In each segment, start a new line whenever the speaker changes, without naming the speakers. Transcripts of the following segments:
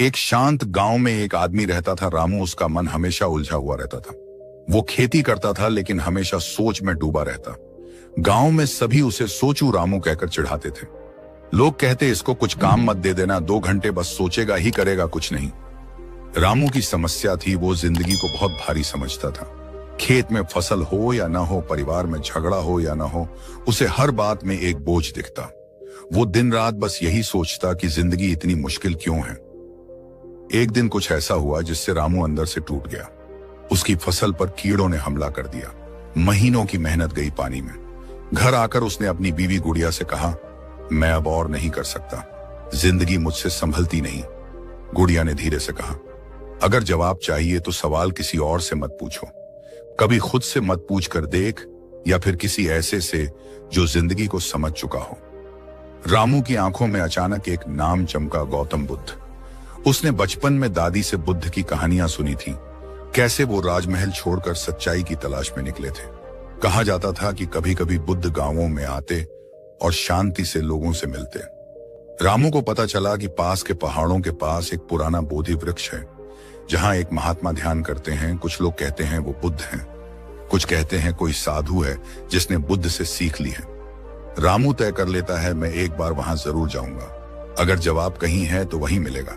एक शांत गांव में एक आदमी रहता था रामू। उसका मन हमेशा उलझा हुआ रहता था। वो खेती करता था लेकिन हमेशा सोच में डूबा रहता। गांव में सभी उसे सोचू रामू कहकर चिढ़ाते थे। लोग कहते इसको कुछ काम मत दे देना, 2 घंटे बस सोचेगा ही करेगा कुछ नहीं। रामू की समस्या थी, वो जिंदगी को बहुत भारी समझता था। खेत में फसल हो या ना हो, परिवार में झगड़ा हो या ना हो, उसे हर बात में एक बोझ दिखता। वो दिन रात बस यही सोचता कि जिंदगी इतनी मुश्किल क्यों है। एक दिन कुछ ऐसा हुआ जिससे रामू अंदर से टूट गया। उसकी फसल पर कीड़ों ने हमला कर दिया। महीनों की मेहनत गई पानी में। घर आकर उसने अपनी बीवी गुड़िया से कहा, मैं अब और नहीं कर सकता, जिंदगी मुझसे संभलती नहीं। गुड़िया ने धीरे से कहा, अगर जवाब चाहिए तो सवाल किसी और से मत पूछो, कभी खुद से मत पूछ कर देख, या फिर किसी ऐसे से जो जिंदगी को समझ चुका हो। रामू की आंखों में अचानक एक नाम चमका, गौतम बुद्ध। उसने बचपन में दादी से बुद्ध की कहानियां सुनी थी, कैसे वो राजमहल छोड़कर सच्चाई की तलाश में निकले थे। कहा जाता था कि कभी कभी बुद्ध गांवों में आते और शांति से लोगों से मिलते। रामू को पता चला कि पास के पहाड़ों के पास एक पुराना बोधि वृक्ष है, जहां एक महात्मा ध्यान करते हैं। कुछ लोग कहते हैं वो बुद्ध हैं, कुछ कहते हैं कोई साधु है जिसने बुद्ध से सीख ली है। रामू तय कर लेता है, मैं एक बार वहां जरूर जाऊंगा, अगर जवाब कहीं है तो वहीं मिलेगा।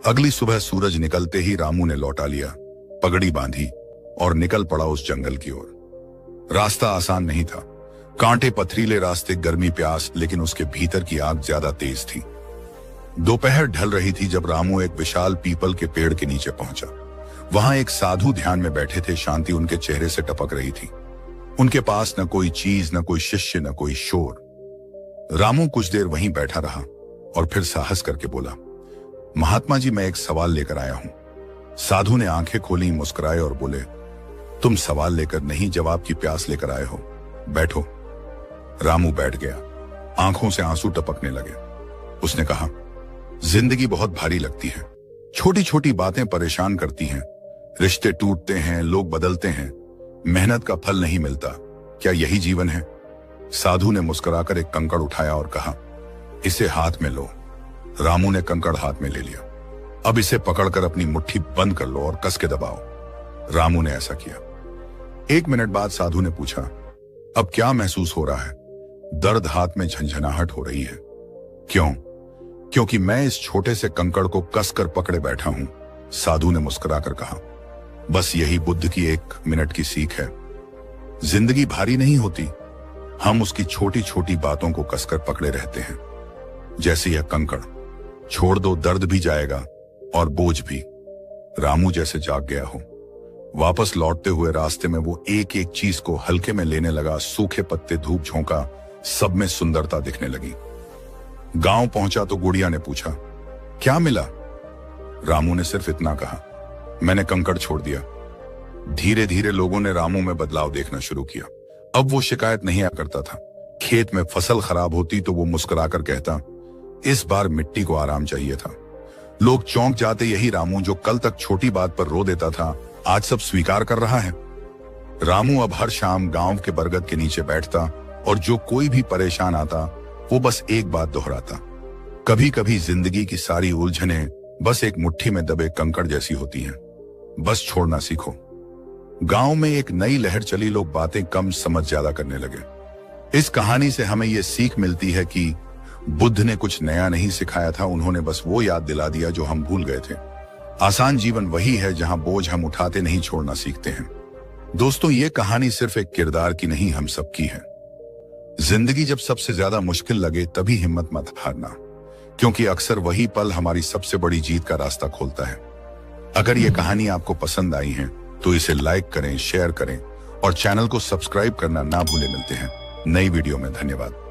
अगली सुबह सूरज निकलते ही रामू ने लौटा लिया, पगड़ी बांधी और निकल पड़ा उस जंगल की ओर। रास्ता आसान नहीं था, कांटे पथरीले रास्ते, गर्मी प्यास, लेकिन उसके भीतर की आग ज्यादा तेज थी। दोपहर ढल रही थी जब रामू एक विशाल पीपल के पेड़ के नीचे पहुंचा। वहां एक साधु ध्यान में बैठे थे, शांति उनके चेहरे से टपक रही थी। उनके पास न कोई चीज, न कोई शिष्य, न कोई शोर। रामू कुछ देर वहीं बैठा रहा और फिर साहस करके बोला, महात्मा जी, मैं एक सवाल लेकर आया हूं। साधु ने आंखें खोली, मुस्कुराए और बोले, तुम सवाल लेकर नहीं, जवाब की प्यास लेकर आए हो, बैठो। रामू बैठ गया, आंखों से आंसू टपकने लगे। उसने कहा, जिंदगी बहुत भारी लगती है, छोटी छोटी बातें परेशान करती हैं, रिश्ते टूटते हैं, लोग बदलते हैं, मेहनत का फल नहीं मिलता, क्या यही जीवन है? साधु ने मुस्कुराकर एक कंकड़ उठाया और कहा, इसे हाथ में लो। रामू ने कंकड़ हाथ में ले लिया। अब इसे पकड़कर अपनी मुट्ठी बंद कर लो और कस के दबाओ। रामू ने ऐसा किया। 1 मिनट बाद साधु ने पूछा, अब क्या महसूस हो रहा है? दर्द, हाथ में झंझनाहट हो रही है। क्यों? क्योंकि मैं इस छोटे से कंकड़ को कसकर पकड़े बैठा हूं, साधु ने मुस्कुराकर कहा। बस यही बुद्ध की 1 मिनट की सीख है। जिंदगी भारी नहीं होती, हम उसकी छोटी छोटी बातों को कसकर पकड़े रहते हैं। जैसे यह कंकड़, छोड़ दो, दर्द भी जाएगा और बोझ भी। रामू जैसे जाग गया हो। वापस लौटते हुए रास्ते में वो एक एक चीज को हल्के में लेने लगा। सूखे पत्ते, धूप झोंका, सब में सुंदरता दिखने लगी। गांव पहुंचा तो गुड़िया ने पूछा, क्या मिला? रामू ने सिर्फ इतना कहा, मैंने कंकड़ छोड़ दिया। धीरे धीरे लोगों ने रामू में बदलाव देखना शुरू किया। अब वो शिकायत नहीं करता था। खेत में फसल खराब होती तो वो मुस्कुराकर कहता, इस बार मिट्टी को आराम चाहिए था। लोग चौंक जाते, यही रामू जो कल तक छोटी बात पर रो देता था, आज सब स्वीकार कर रहा है। रामू अब हर शाम गांव के बरगद के नीचे बैठता और जो कोई भी परेशान आता वो बस एक बात दोहराता, कभी कभी जिंदगी की सारी उलझनें बस एक मुट्ठी में दबे कंकड़ जैसी होती हैं, बस छोड़ना सीखो। गांव में एक नई लहर चली, लोग बातें कम समझ ज्यादा करने लगे। इस कहानी से हमें यह सीख मिलती है कि बुद्ध ने कुछ नया नहीं सिखाया था, उन्होंने बस वो याद दिला दिया जो हम भूल गए थे। आसान जीवन वही है जहां बोझ हम उठाते नहीं, छोड़ना सीखते हैं। दोस्तों, ये कहानी सिर्फ एक किरदार की नहीं, हम सबकी है। जिंदगी जब सबसे ज्यादा मुश्किल लगे तभी हिम्मत मत हारना, क्योंकि अक्सर वही पल हमारी सबसे बड़ी जीत का रास्ता खोलता है। अगर ये कहानी आपको पसंद आई है तो इसे लाइक करें, शेयर करें और चैनल को सब्सक्राइब करना ना भूलें। मिलते हैं नई वीडियो में। धन्यवाद।